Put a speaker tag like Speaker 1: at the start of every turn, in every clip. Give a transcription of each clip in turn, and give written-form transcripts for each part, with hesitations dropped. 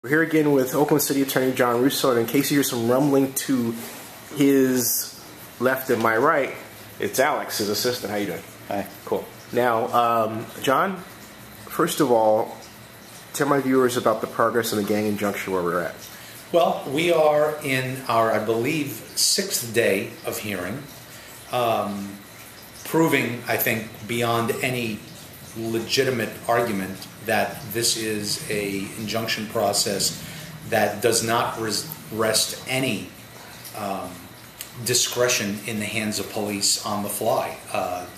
Speaker 1: We're here again with Oakland City Attorney John Russo, and in case you hear some rumbling to his left and my right, it's Alex, his assistant. How you doing?
Speaker 2: Hi.
Speaker 1: Cool. Now, John, first of all, tell my viewers about the progress in the gang injunction where we're at.
Speaker 2: Well, we are in our, I believe, 6th day of hearing, proving, I think, beyond any legitimate argument that this is a injunction process that does not rest any discretion in the hands of police on the fly.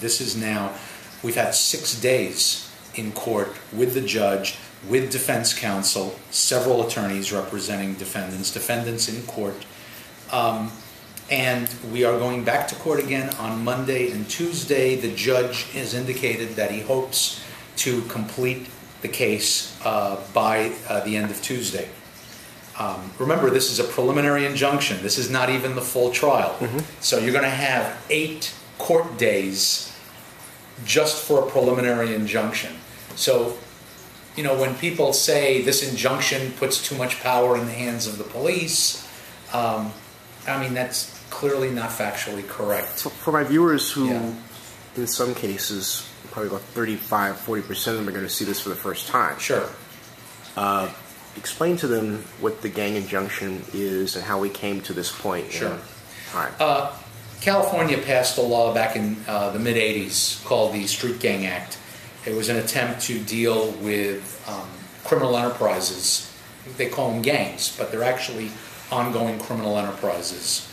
Speaker 2: This is now, we've had 6 days in court with the judge, with defense counsel, several attorneys representing defendants in court, and we are going back to court again on Monday and Tuesday. The judge has indicated that he hopes to complete the case by the end of Tuesday. Remember, this is a preliminary injunction. This is not even the full trial. So you're going to have 8 court days just for a preliminary injunction. So, you know, when people say this injunction puts too much power in the hands of the police, I mean, that's clearly not factually correct.
Speaker 1: For my viewers who, in some cases, probably about 35–40% of them are going to see this for the first time.
Speaker 2: Sure.
Speaker 1: Explain to them what the gang injunction is and how we came to this point.
Speaker 2: Sure.
Speaker 1: All right.
Speaker 2: California passed a law back in the mid-'80s called the Street Gang Act. It was an attempt to deal with criminal enterprises. They call them gangs, but they're actually ongoing criminal enterprises.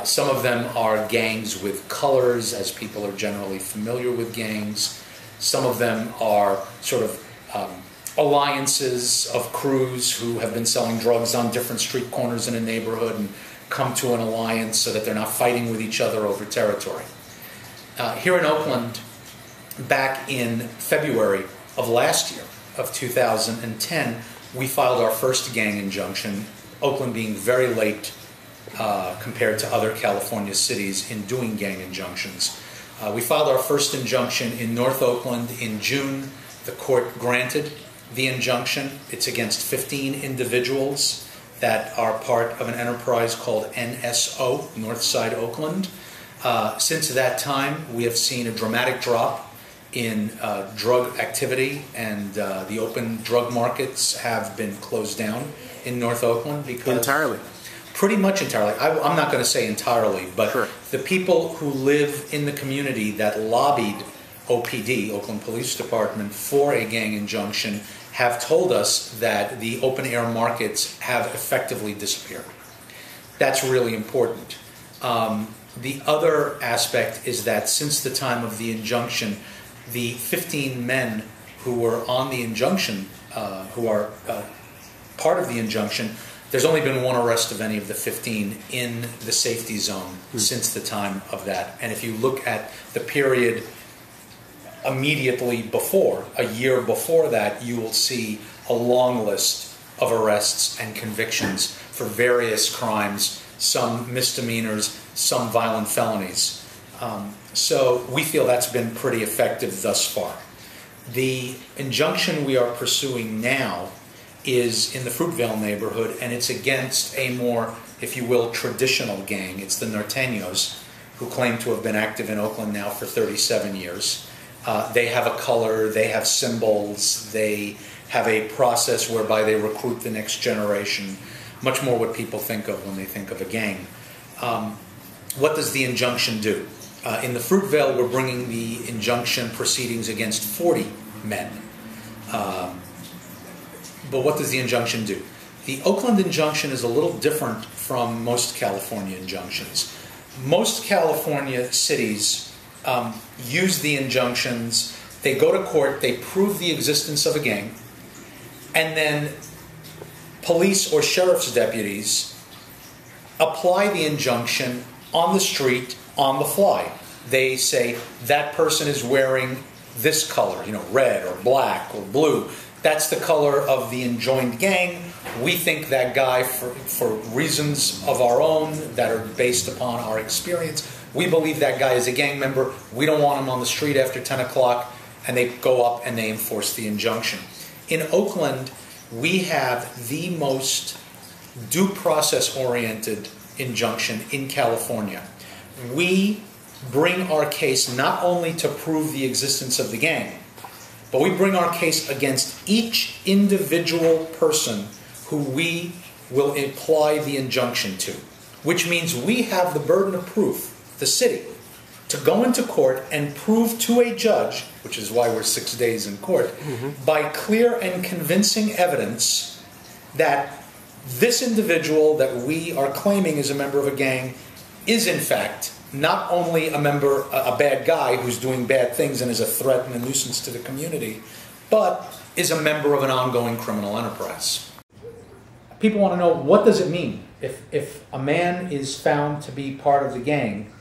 Speaker 2: Some of them are gangs with colors, as people are generally familiar with gangs. Some of them are sort of alliances of crews who have been selling drugs on different street corners in a neighborhood and come to an alliance so that they're not fighting with each other over territory. Here in Oakland, back in February of last year, of 2010, we filed our first gang injunction, Oakland being very late compared to other California cities in doing gang injunctions. We filed our first injunction in North Oakland in June. The court granted the injunction. It's against 15 individuals that are part of an enterprise called NSO, Northside Oakland. Since that time, we have seen a dramatic drop in drug activity, and the open drug markets have been closed down in North Oakland because...
Speaker 1: Entirely?
Speaker 2: Pretty much entirely. I'm not going to say entirely, but
Speaker 1: sure.
Speaker 2: The people who live in the community that lobbied OPD, Oakland Police Department, for a gang injunction have told us that the open air markets have effectively disappeared. That's really important. The other aspect is that since the time of the injunction, the 15 men who were on the injunction, who are part of the injunction, there's only been one arrest of any of the 15 in the safety zone since the time of that. And if you look at the period immediately before, a year before that, you will see a long list of arrests and convictions for various crimes, some misdemeanors, some violent felonies. So we feel that's been pretty effective thus far. The injunction we are pursuing now is in the Fruitvale neighborhood, and it's against a more, if you will, traditional gang. It's the Norteños, who claim to have been active in Oakland now for 37 years. They have a color, they have symbols, they have a process whereby they recruit the next generation, much more what people think of when they think of a gang. What does the injunction do? In the Fruitvale, we're bringing the injunction proceedings against 40 men. But what does the injunction do? The Oakland injunction is a little different from most California injunctions. Most California cities use the injunctions, they go to court, they prove the existence of a gang, and then police or sheriff's deputies apply the injunction on the street, on the fly. They say, that person is wearing this color, you know, red or black or blue. That's the color of the enjoined gang. We think that guy, for reasons of our own that are based upon our experience, we believe that guy is a gang member. We don't want him on the street after 10 o'clock, and they go up and they enforce the injunction. In Oakland, we have the most due process oriented injunction in California. We bring our case not only to prove the existence of the gang, but we bring our case against each individual person who we will apply the injunction to, which means we have the burden of proof, the city, to go into court and prove to a judge, which is why we're 6 days in court, by clear and convincing evidence that this individual that we are claiming is a member of a gang is in fact not only a bad guy who's doing bad things and is a threat and a nuisance to the community, but is a member of an ongoing criminal enterprise. People want to know, what does it mean? If a man is found to be part of the gang,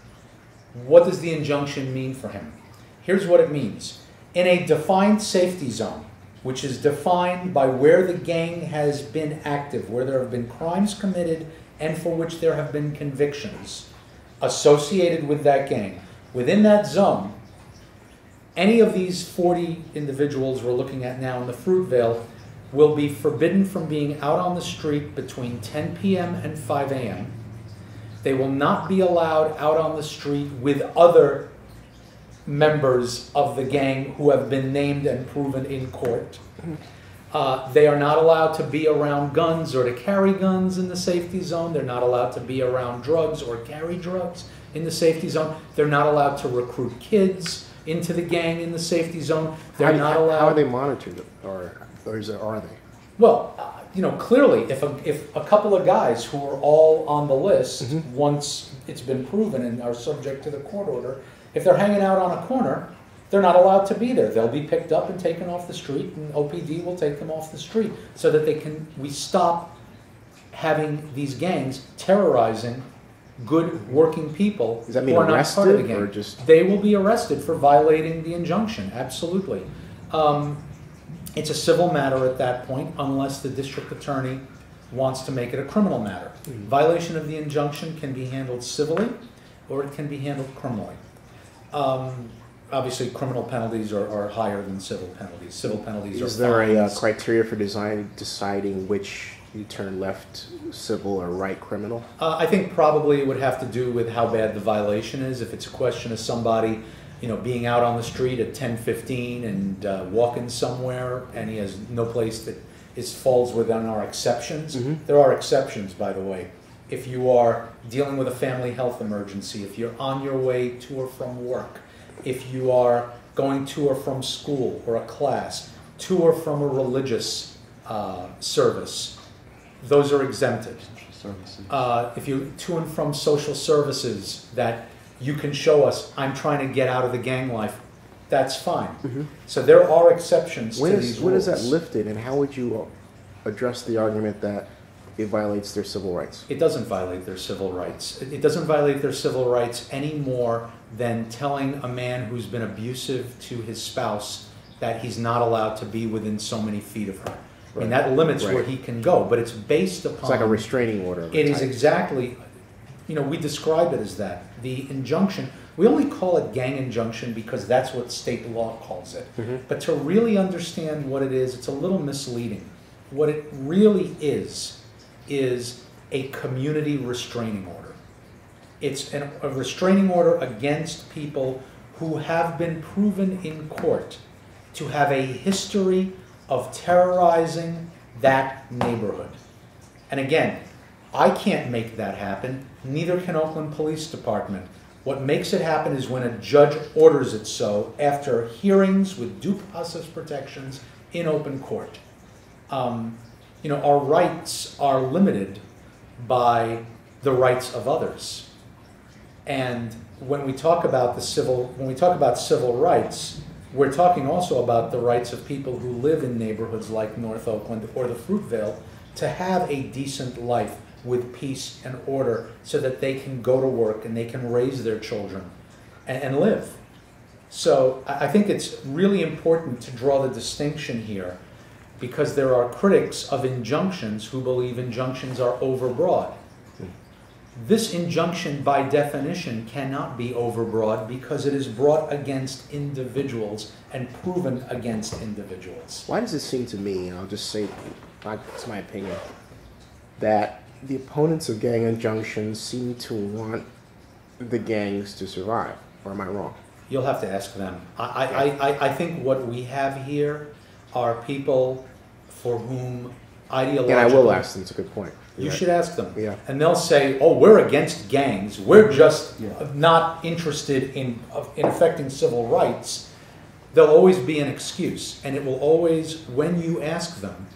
Speaker 2: what does the injunction mean for him? Here's what it means. In a defined safety zone, which is defined by where the gang has been active, where there have been crimes committed and for which there have been convictions associated with that gang, within that zone, any of these 40 individuals we're looking at now in the Fruitvale will be forbidden from being out on the street between 10 p.m. and 5 a.m. They will not be allowed out on the street with other members of the gang who have been named and proven in court. They are not allowed to be around guns or to carry guns in the safety zone. They're not allowed to be around drugs or carry drugs in the safety zone. They're not allowed to recruit kids into the gang in the safety zone. They're not allowed.
Speaker 1: How are they monitored, or are they?
Speaker 2: Well, clearly, if a couple of guys who are all on the list, once it's been proven and are subject to the court order, if they're hanging out on a corner, they're not allowed to be there. They'll be picked up and taken off the street, and OPD will take them off the street so that we stop having these gangs terrorizing good working people.
Speaker 1: Does that mean
Speaker 2: who are not part of the
Speaker 1: arrested
Speaker 2: gang.
Speaker 1: or just?
Speaker 2: They will be arrested for violating the injunction, absolutely. It's a civil matter at that point, unless the district attorney wants to make it a criminal matter. Violation of the injunction can be handled civilly, or it can be handled criminally. Obviously, criminal penalties are higher than civil penalties. Civil penalties are fines.
Speaker 1: Is there a criteria for deciding which you turn left civil or right criminal?
Speaker 2: I think probably it would have to do with how bad the violation is. If it's a question of somebody, being out on the street at 10:15 and walking somewhere, and he has no place that falls within our exceptions. There are exceptions, by the way. If you are dealing with a family health emergency, if you're on your way to or from work, if you are going to or from school or a class, to or from a religious service, those are exempted. If you to and from social services that you can show us, I'm trying to get out of the gang life, that's fine. So there are exceptions to these rules.
Speaker 1: When is that lifted, and how would you address the argument that it violates their civil rights?
Speaker 2: It doesn't violate their civil rights. It doesn't violate their civil rights any more than telling a man who's been abusive to his spouse that he's not allowed to be within so many feet of her. I mean, that limits where he can go, but it's based upon...
Speaker 1: It's like a restraining order.
Speaker 2: It is exactly... we describe it as that. The injunction, we only call it gang injunction because that's what state law calls it. But to really understand what it is, it's a little misleading. What it really is a community restraining order. It's a restraining order against people who have been proven in court to have a history of terrorizing that neighborhood. And again, I can't make that happen, neither can Oakland Police Department. What makes it happen is when a judge orders it so after hearings with due process protections in open court. Our rights are limited by the rights of others. And when we talk about civil rights, we're talking also about the rights of people who live in neighborhoods like North Oakland or the Fruitvale to have a decent life with peace and order so that they can go to work and they can raise their children and live. So I think it's really important to draw the distinction here, because there are critics of injunctions who believe injunctions are overbroad. This injunction, by definition, cannot be overbroad because it is brought against individuals and proven against individuals.
Speaker 1: Why does it seem to me, and I'll just say it's my opinion, that the opponents of gang injunctions seem to want the gangs to survive. Or am I wrong?
Speaker 2: You'll have to ask them. I think what we have here are people for whom ideological...
Speaker 1: And I will ask them. It's a good point.
Speaker 2: You should ask them.
Speaker 1: Yeah.
Speaker 2: And they'll say, oh, we're against gangs. We're just not interested in affecting civil rights. There'll always be an excuse. And it will always, when you ask them,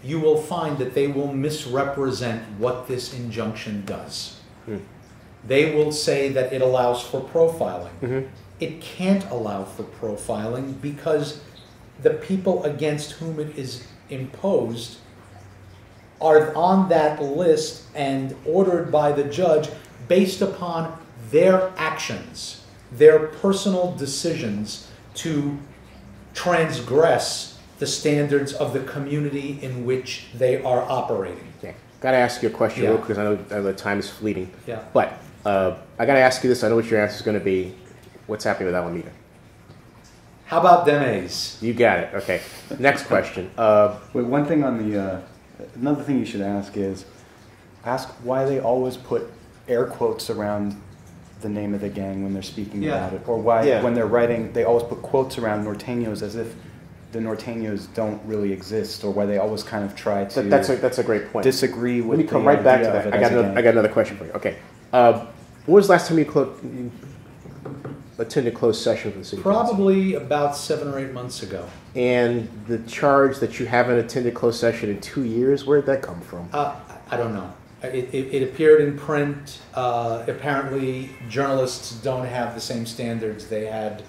Speaker 2: you will find that they will misrepresent what this injunction does. They will say that it allows for profiling. It can't allow for profiling because the people against whom it is imposed are on that list and ordered by the judge based upon their actions, their personal decisions to transgress the standards of the community in which they are operating.
Speaker 1: Okay. Got to ask you a question real quick because I know the time is fleeting.
Speaker 2: Yeah.
Speaker 1: But I got to ask you this. I know what your answer is going to be. What's happening with Alameda?
Speaker 2: How about them A's?
Speaker 1: You got it. Okay. Next question.
Speaker 3: Wait, one thing on the, another thing you should ask is, ask why they always put air quotes around the name of the gang when they're speaking about it. Or why, when they're writing, they always put quotes around Norteños as if the Norteños don't really exist, or why they always kind of try to
Speaker 1: that's a great point.
Speaker 3: Disagree with
Speaker 1: Let me come right back to that. I got another question for you. Okay. When was the last time you attended closed session for the city council?
Speaker 2: Probably about 7 or 8 months ago.
Speaker 1: And the charge that you haven't attended closed session in 2 years, where did that come from?
Speaker 2: I don't know. It appeared in print. Apparently, journalists don't have the same standards they had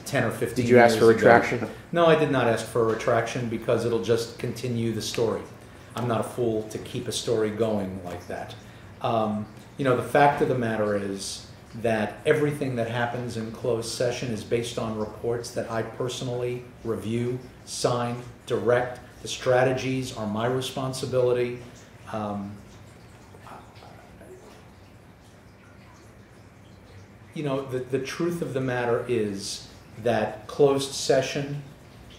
Speaker 2: 10 or 15 years ago.
Speaker 1: Did you ask for a retraction?
Speaker 2: No, I did not ask for a retraction because it'll just continue the story. I'm not a fool to keep a story going like that. You know, the fact of the matter is that everything that happens in closed session is based on reports that I personally review, sign, direct. The strategies are my responsibility. You know, the truth of the matter is that closed session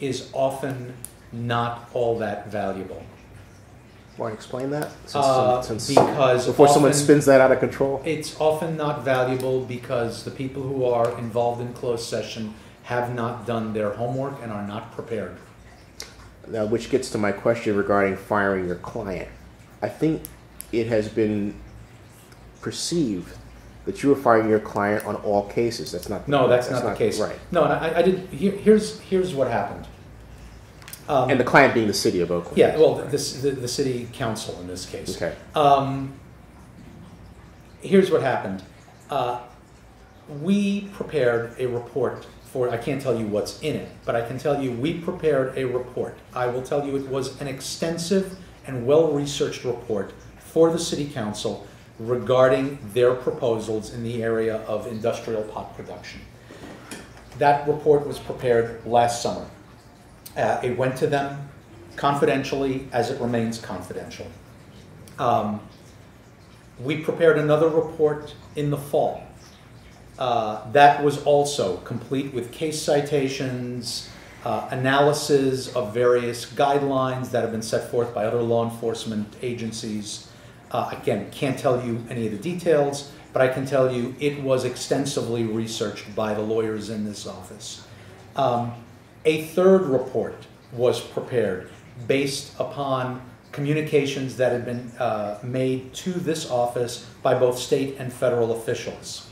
Speaker 2: is often not all that valuable.
Speaker 1: Want to explain that?
Speaker 2: Because
Speaker 1: before someone
Speaker 2: often,
Speaker 1: spins that out of control?
Speaker 2: It's often not valuable because the people who are involved in closed session have not done their homework and are not prepared.
Speaker 1: Now, which gets to my question regarding firing your client. I think it has been perceived that you were firing your client on all cases. That's not.
Speaker 2: No, that's not the case.
Speaker 1: Right.
Speaker 2: No, and I did. Here's what happened.
Speaker 1: And the client being the city of Oakland.
Speaker 2: Yeah, well, the city council in this case.
Speaker 1: Okay.
Speaker 2: Here's what happened. We prepared a report for, I can't tell you what's in it, but I can tell you we prepared a report. I will tell you it was an extensive and well-researched report for the city council regarding their proposals in the area of industrial pot production. That report was prepared last summer. It went to them confidentially, as it remains confidential. We prepared another report in the fall. That was also complete with case citations, analysis of various guidelines that have been set forth by other law enforcement agencies. Again, can't tell you any of the details, but I can tell you it was extensively researched by the lawyers in this office. A third report was prepared based upon communications that had been made to this office by both state and federal officials.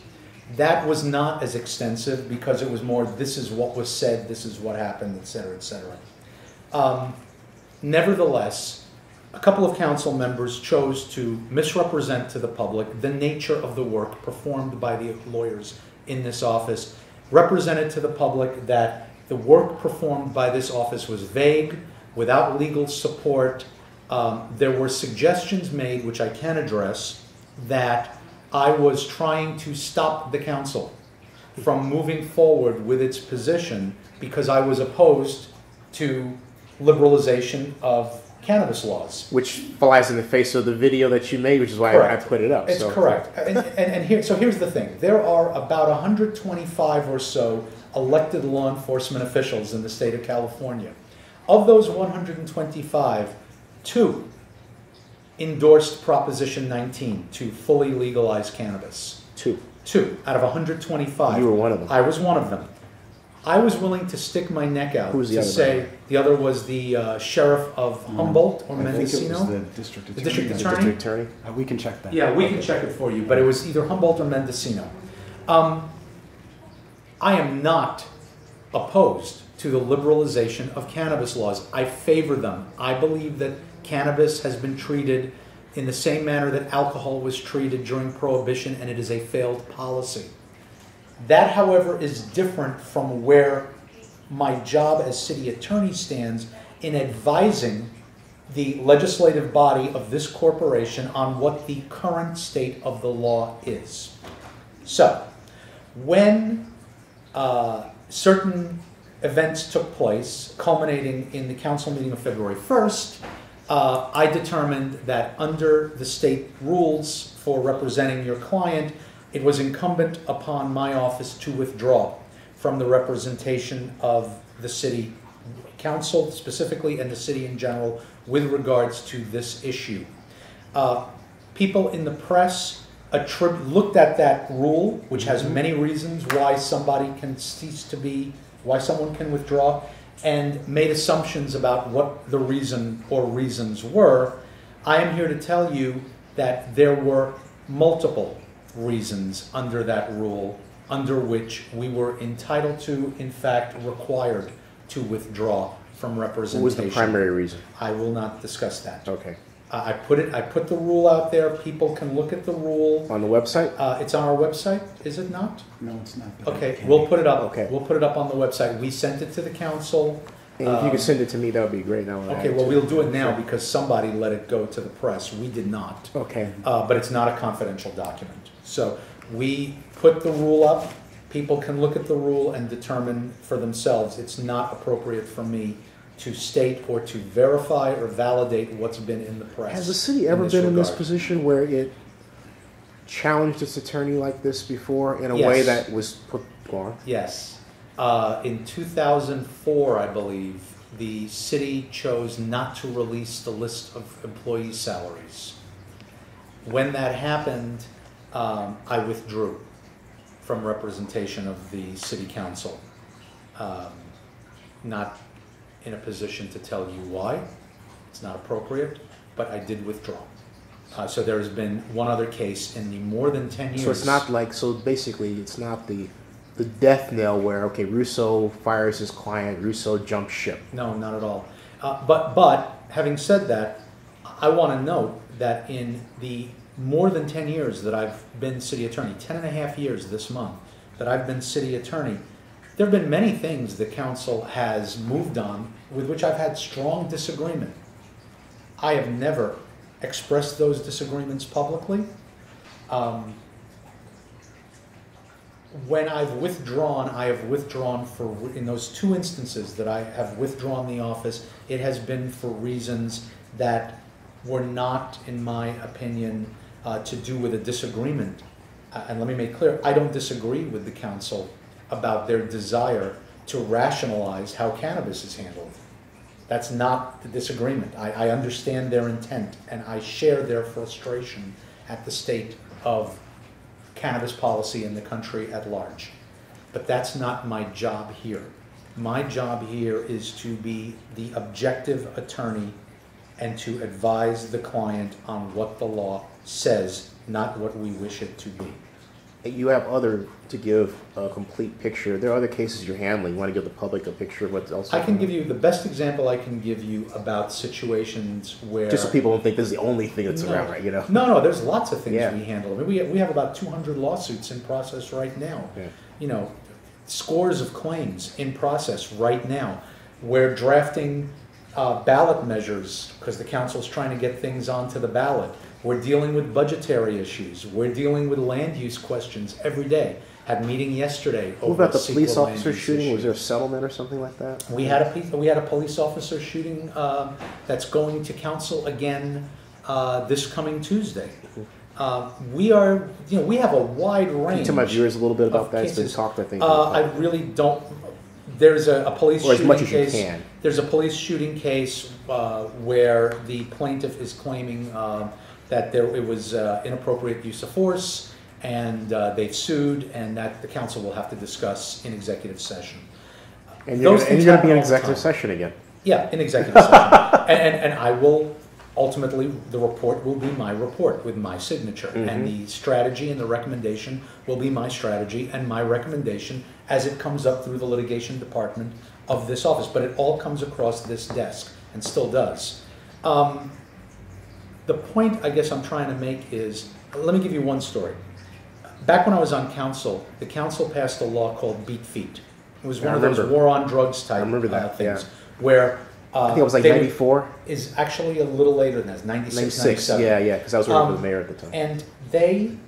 Speaker 2: That was not as extensive because it was more, this is what was said, this is what happened, et cetera, et cetera. Nevertheless, a couple of council members chose to misrepresent to the public the nature of the work performed by the lawyers in this office, represented to the public that the work performed by this office was vague, without legal support. There were suggestions made, which I can address, that I was trying to stop the council from moving forward with its position because I was opposed to liberalization of cannabis laws.
Speaker 1: Which flies in the face of the video that you made, which is why I put it up.
Speaker 2: It's correct. So here's the thing. There are about 125 or so elected law enforcement officials in the state of California. Of those 125, 2 endorsed Proposition 19 to fully legalize cannabis.
Speaker 1: 2.
Speaker 2: 2 out of 125.
Speaker 1: You were one of them.
Speaker 2: I was one of them. I was willing to stick my neck out
Speaker 1: Who's the
Speaker 2: to
Speaker 1: other
Speaker 2: say
Speaker 1: guy?
Speaker 2: the other was the sheriff of Humboldt or
Speaker 3: I think it was
Speaker 2: Mendocino.
Speaker 3: the district attorney.
Speaker 2: The district
Speaker 1: The
Speaker 2: attorney?
Speaker 1: district attorney?
Speaker 3: We can check that.
Speaker 2: Yeah, we can check it for you, but it was either Humboldt or Mendocino. I am not opposed to the liberalization of cannabis laws. I favor them. I believe that cannabis has been treated in the same manner that alcohol was treated during Prohibition, and it is a failed policy. That, however, is different from where my job as city attorney stands in advising the legislative body of this corporation on what the current state of the law is. So, when certain events took place, culminating in the council meeting of February 1st, I determined that under the state rules for representing your client, it was incumbent upon my office to withdraw from the representation of the city council specifically and the city in general with regards to this issue. People in the press looked at that rule, which has many reasons why somebody can cease to be, why someone can withdraw, and made assumptions about what the reason or reasons were. I am here to tell you that there were multiple reasons under that rule under which we were entitled to, in fact, required to withdraw from representation.
Speaker 1: What was the primary reason?
Speaker 2: I will not discuss that.
Speaker 1: Okay.
Speaker 2: I put the rule out there. People can look at the rule.
Speaker 1: On the website?
Speaker 2: It's on our website, is it not?
Speaker 3: No, it's not.
Speaker 2: Okay, we'll put it up.
Speaker 1: Okay.
Speaker 2: We'll put it up on the website. We sent it to the council.
Speaker 1: And if you could send it to me, that would be great.
Speaker 2: Okay, well, we'll do it now because somebody let it go to the press. We did not.
Speaker 1: Okay.
Speaker 2: But it's not a confidential document. So we put the rule up. People can look at the rule and determine for themselves. It's not appropriate for me to state or to verify or validate what's been in the press.
Speaker 1: Has the city ever been in this
Speaker 2: regard.
Speaker 1: position where it challenged its attorney like this before in a
Speaker 2: Yes.
Speaker 1: way that was put on?
Speaker 2: Yes. In 2004, I believe, the city chose not to release the list of employee salaries. When that happened, I withdrew from representation of the city council. Not in a position to tell you why. It's not appropriate, but I did withdraw. So there has been one other case in the more than 10 years.
Speaker 1: So it's not like, so basically it's not the death knell where, okay, Russo fires his client, Russo jumps ship.
Speaker 2: No, not at all. But having said that, I want to note that in the more than 10 years that I've been city attorney, 10 and a half years this month that I've been city attorney, there have been many things the council has moved on with which I've had strong disagreement. I have never expressed those disagreements publicly. When I've withdrawn, I have withdrawn in those 2 instances that I have withdrawn the office, it has been for reasons that were not, in my opinion, to do with a disagreement. And let me make clear, I don't disagree with the council about their desire to rationalize how cannabis is handled. That's not the disagreement. I understand their intent, and I share their frustration at the state of cannabis policy in the country at large. But that's not my job here. My job here is to be the objective attorney and to advise the client on what the law says, not what we wish it to be.
Speaker 1: You have to give a complete picture. There are other cases you're handling. You want to give the public a picture of what's else?
Speaker 2: I can give you the best example I can give you about situations where...
Speaker 1: Just so people don't think this is the only thing that's around, right? You know?
Speaker 2: No, there's lots of things
Speaker 1: Yeah.
Speaker 2: we handle. I mean, we have about 200 lawsuits in process right now.
Speaker 1: Yeah.
Speaker 2: You know, scores of claims in process right now. We're drafting ballot measures because the council's trying to get things onto the ballot. We're dealing with budgetary issues. We're dealing with land use questions every day. Had a meeting yesterday over
Speaker 1: What about the
Speaker 2: CEQA
Speaker 1: police
Speaker 2: land
Speaker 1: officer
Speaker 2: use
Speaker 1: shooting? Was there a
Speaker 2: issues.
Speaker 1: settlement or something like that?
Speaker 2: We had a police officer shooting that's going to council again this coming Tuesday. We have a wide range.
Speaker 1: Can you tell my viewers a little bit about that? It's been
Speaker 2: cases.
Speaker 1: talked, I think.
Speaker 2: I really don't. There's a police
Speaker 1: Or as
Speaker 2: shooting
Speaker 1: much as you
Speaker 2: case.
Speaker 1: can.
Speaker 2: There's a police shooting case where the plaintiff is claiming that it was inappropriate use of force, and they've sued, and that the council will have to discuss in executive session.
Speaker 1: And you're going to be in executive session again.
Speaker 2: Yeah, in executive session. And I will, ultimately, the report will be my report with my signature. And the strategy and the recommendation will be my strategy and my recommendation as it comes up through the litigation department of this office. But it all comes across this desk, and still does. The point I guess I'm trying to make is, let me give you one story. Back when I was on council, the council passed a law called Beat Feet. It was one of those war on drugs type things, where
Speaker 1: I think it was like 94.
Speaker 2: Is actually a little later than that, 96, 97.
Speaker 1: Yeah, because I was working for the mayor at the time.
Speaker 2: And they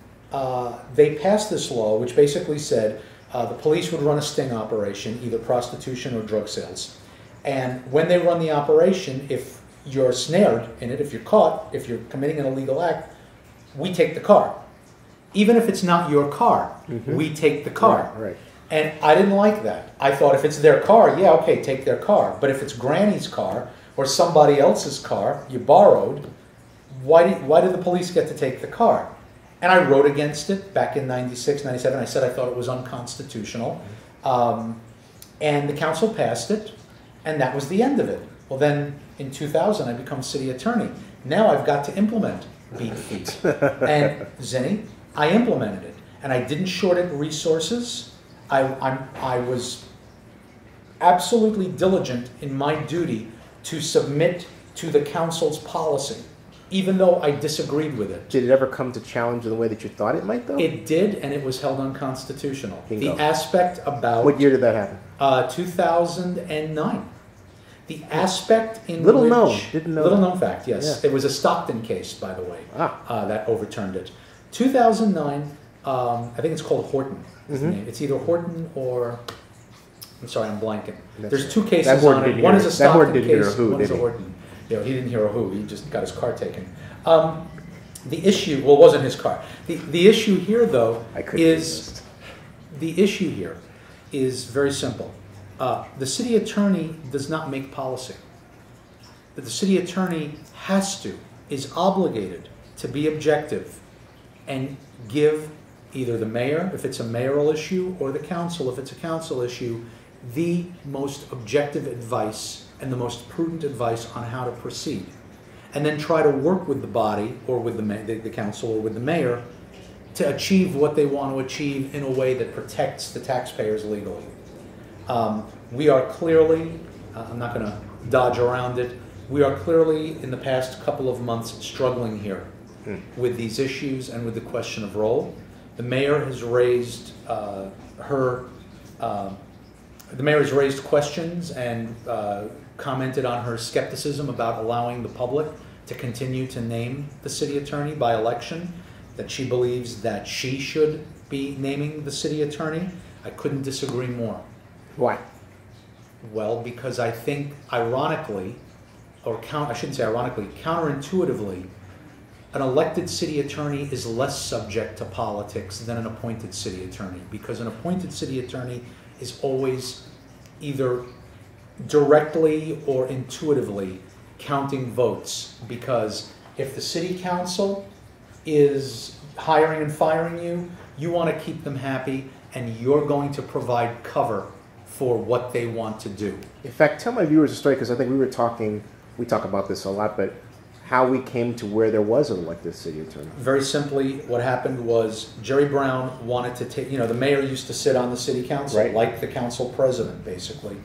Speaker 2: passed this law, which basically said the police would run a sting operation, either prostitution or drug sales. And when they run the operation, if you're snared in it, if you're caught, if you're committing an illegal act, we take the car. Even if it's not your car, we take the car.
Speaker 1: Right.
Speaker 2: And I didn't like that. I thought if it's their car, yeah, okay, take their car. But if it's Granny's car or somebody else's car you borrowed, why did the police get to take the car? And I wrote against it back in 96, 97. I said I thought it was unconstitutional. And the council passed it, and that was the end of it. Well, then in 2000, I become city attorney. Now I've got to implement Beat Feet. And Zinni, I implemented it. And I didn't shorten resources. I was absolutely diligent in my duty to submit to the council's policy, even though I disagreed with it.
Speaker 1: Did it ever come to challenge in the way that you thought it might, though?
Speaker 2: It did, and it was held unconstitutional.
Speaker 1: Bingo.
Speaker 2: The aspect about...
Speaker 1: What year did that happen?
Speaker 2: 2009. The aspect in
Speaker 1: little
Speaker 2: which...
Speaker 1: known. Didn't know
Speaker 2: Little
Speaker 1: that.
Speaker 2: known fact, yes.
Speaker 1: Yeah.
Speaker 2: It was a Stockton case, by the way,
Speaker 1: Ah.
Speaker 2: that overturned it. 2009, I think it's called Horton. It's either Horton or... I'm sorry, I'm blanking. There's two cases on it. One is a Stockton case, one is a Horton. He didn't hear a who. He just got his car taken. The issue, well, it wasn't his car. The issue here, though, is very simple. The city attorney does not make policy. The city attorney is obligated to be objective and give either the mayor, if it's a mayoral issue, or the council, if it's a council issue, the most objective advice and the most prudent advice on how to proceed. And then try to work with the body, or with the council, or with the mayor, to achieve what they want to achieve in a way that protects the taxpayers legally. We are clearly, I'm not going to dodge around it, we are clearly in the past couple of months struggling here with these issues and with the question of role. The mayor has raised questions and commented on her skepticism about allowing the public to continue to name the city attorney by election, that she believes that she should be naming the city attorney. I couldn't disagree more.
Speaker 1: Why?
Speaker 2: Well, because I think ironically, I shouldn't say ironically, counterintuitively, an elected city attorney is less subject to politics than an appointed city attorney, because an appointed city attorney is always either directly or intuitively counting votes, because if the city council is hiring and firing you, you want to keep them happy, and you're going to provide cover for what they want to do.
Speaker 1: In fact, tell my viewers a story, because I think we talk about this a lot, but how we came to where there was an elected city attorney.
Speaker 2: Very simply, what happened was Jerry Brown wanted to take, the mayor used to sit on the city council,
Speaker 1: right,
Speaker 2: like the council president, basically,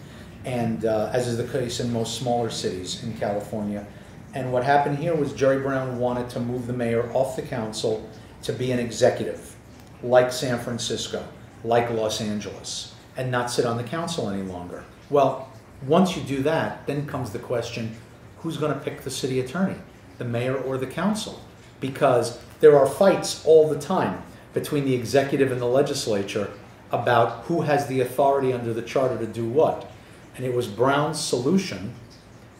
Speaker 2: and as is the case in most smaller cities in California. And what happened here was Jerry Brown wanted to move the mayor off the council to be an executive, like San Francisco, like Los Angeles, and not sit on the council any longer. Well, once you do that, then comes the question, who's going to pick the city attorney? The mayor or the council? Because there are fights all the time between the executive and the legislature about who has the authority under the charter to do what. And it was Brown's solution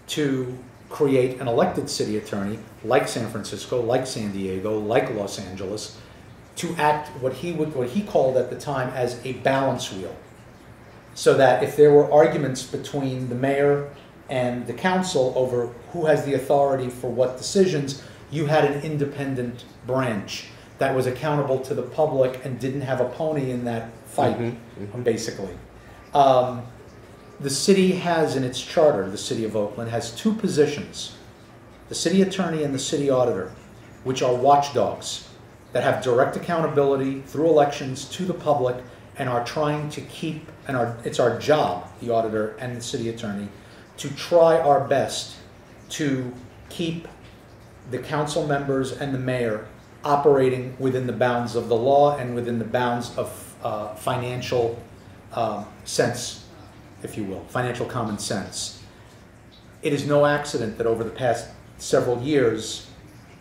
Speaker 2: to create an elected city attorney like San Francisco, like San Diego, like Los Angeles, to act what he called at the time as a balance wheel. So that if there were arguments between the mayor and the council over who has the authority for what decisions, you had an independent branch that was accountable to the public and didn't have a pony in that fight, basically. The city has in its charter, the city of Oakland, has two positions, the city attorney and the city auditor, which are watchdogs that have direct accountability through elections to the public and are trying to keep, it's our job, the auditor and the city attorney, to try our best to keep the council members and the mayor operating within the bounds of the law and within the bounds of financial sense, if you will, financial common sense. It is no accident that over the past several years,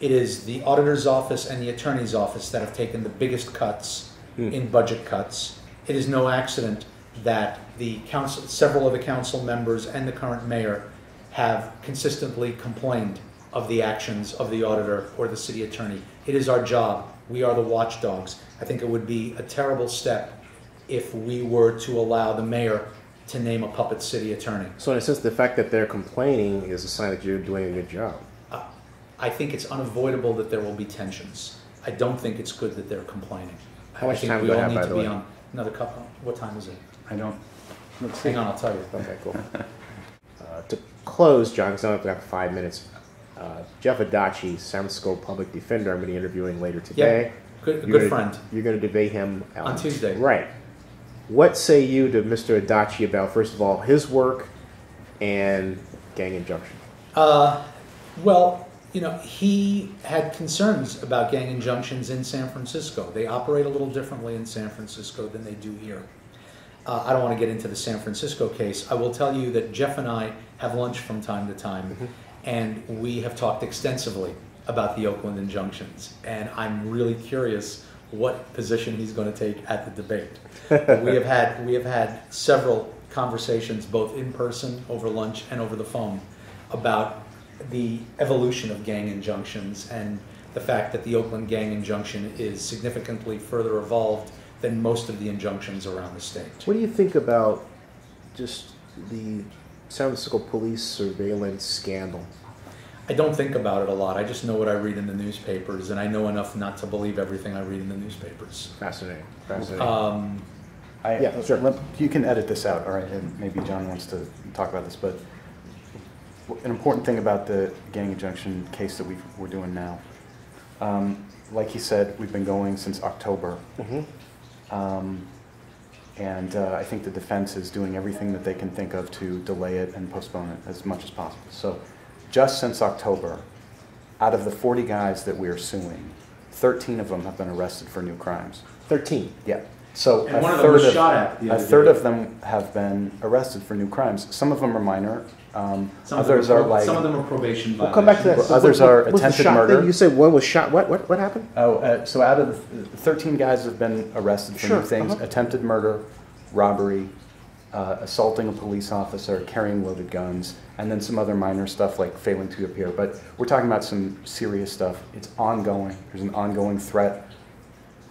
Speaker 2: it is the auditor's office and the attorney's office that have taken the biggest cuts in budget cuts. It is no accident that the council, several of the council members and the current mayor have consistently complained of the actions of the auditor or the city attorney. It is our job. We are the watchdogs. I think it would be a terrible step if we were to allow the mayor to name a puppet city attorney.
Speaker 1: So in a sense, the fact that they're complaining is a sign that you're doing a good job.
Speaker 2: I think it's unavoidable that there will be tensions. I don't think it's good that they're complaining.
Speaker 1: How much time do I have, by the way?
Speaker 2: On another couple. What time is it?
Speaker 3: I don't.
Speaker 2: Hang on, I'll tell you.
Speaker 1: Okay, cool. To close, John, because I only have 5 minutes. Jeff Adachi, San Francisco public defender, I'm going to be interviewing later today.
Speaker 2: Yep. Good friend.
Speaker 1: You're going to debate him
Speaker 2: on Tuesday.
Speaker 1: Right. What say you to Mr. Adachi about, first of all, his work and gang injunction?
Speaker 2: Well, you know, he had concerns about gang injunctions in San Francisco. They operate a little differently in San Francisco than they do here. I don't want to get into the San Francisco case. I will tell you that Jeff and I have lunch from time to time, and we have talked extensively about the Oakland injunctions. And I'm really curious what position he's going to take at the debate. we have had several conversations, both in person, over lunch, and over the phone, about the evolution of gang injunctions and the fact that the Oakland gang injunction is significantly further evolved than most of the injunctions around the state.
Speaker 1: What do you think about just the San Francisco police surveillance scandal?
Speaker 2: I don't think about it a lot. I just know what I read in the newspapers, and I know enough not to believe everything I read in the newspapers.
Speaker 1: Fascinating. Fascinating.
Speaker 3: Yeah, sure. You can edit this out, all right? And maybe John wants to talk about this, but an important thing about the gang injunction case that we're doing now, like he said, we've been going since October. And I think the defense is doing everything that they can think of to delay it and postpone it as much as possible. So just since October, out of the 40 guys that we are suing, 13 of them have been arrested for new crimes.
Speaker 1: 13?
Speaker 3: Yeah. So
Speaker 2: and one of them was shot at.
Speaker 3: A third of them have been arrested for new crimes. Some of them are minor. Others are like...
Speaker 2: Some of them are probation violations.
Speaker 1: We'll come back to that.
Speaker 3: Others are attempted murder.
Speaker 1: You said one was shot. What happened?
Speaker 3: So out of the 13 guys have been arrested for new things: attempted murder, robbery, assaulting a police officer, carrying loaded guns, and then some other minor stuff like failing to appear. But we're talking about some serious stuff. It's ongoing. There's an ongoing threat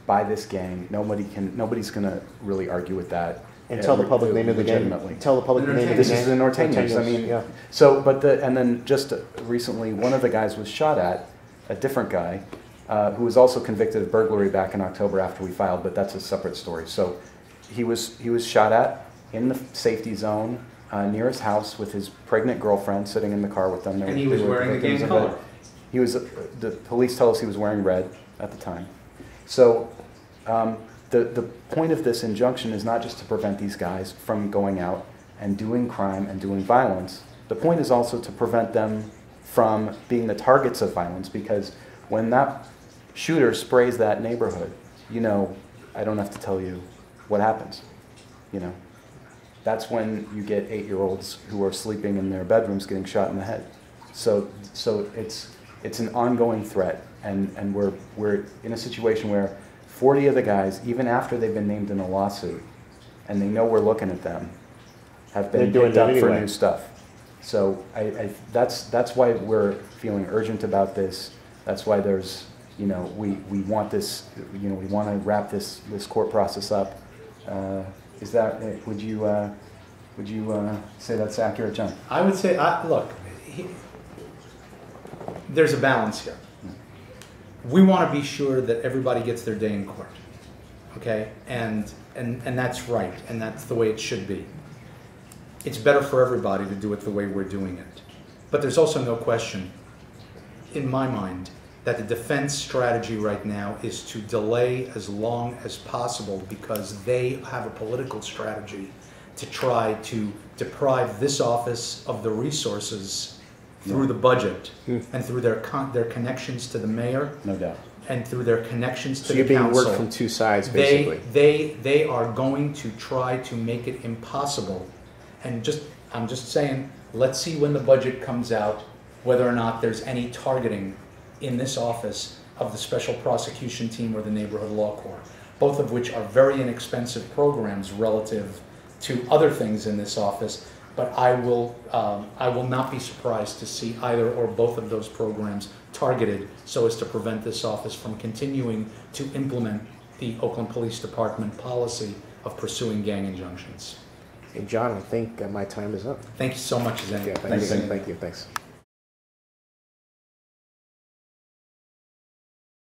Speaker 3: by this gang. Nobody's going to really argue with that.
Speaker 1: And tell the public name of the gang. Tell the public name of the gang.
Speaker 3: This is the Norteños. I mean, yeah. So, and then just recently, one of the guys was shot at, a different guy, who was also convicted of burglary back in October after we filed, but that's a separate story. So, he was shot at in the safety zone near his house with his pregnant girlfriend sitting in the car with them.
Speaker 2: And he was wearing a gang color.
Speaker 3: He was. The police tell us he was wearing red at the time. So. The point of this injunction is not just to prevent these guys from going out and doing crime and doing violence. The point is also to prevent them from being the targets of violence, because when that shooter sprays that neighborhood, you know, I don't have to tell you what happens. You know, that's when you get 8-year-olds who are sleeping in their bedrooms getting shot in the head. So it's an ongoing threat, and we're in a situation where 40 of the guys, even after they've been named in a lawsuit, and they know we're looking at them, have been picked up for new stuff. So that's why we're feeling urgent about this. That's why there's, you know, we want this, you know, we want to wrap this court process up. Would you Would you say that's accurate, John?
Speaker 2: I would say, look, there's a balance here. We want to be sure that everybody gets their day in court, okay? And that's right, and that's the way it should be. It's better for everybody to do it the way we're doing it. But there's also no question, in my mind, that the defense strategy right now is to delay as long as possible because they have a political strategy to try to deprive this office of the resources through the budget and through their connections to the mayor.
Speaker 3: No doubt.
Speaker 2: And through their connections to
Speaker 1: you're
Speaker 2: the council.
Speaker 1: being worked from two sides, basically.
Speaker 2: They are going to try to make it impossible. And I'm just saying, let's see when the budget comes out, whether or not there's any targeting in this office of the Special Prosecution Team or the Neighborhood Law Corps, both of which are very inexpensive programs relative to other things in this office. But I will not be surprised to see either or both of those programs targeted so as to prevent this office from continuing to implement the Oakland Police Department policy of pursuing gang injunctions.
Speaker 1: And John, I think my time is up.
Speaker 2: Thank you so much, Zen.
Speaker 1: Yeah, thank you. Thanks.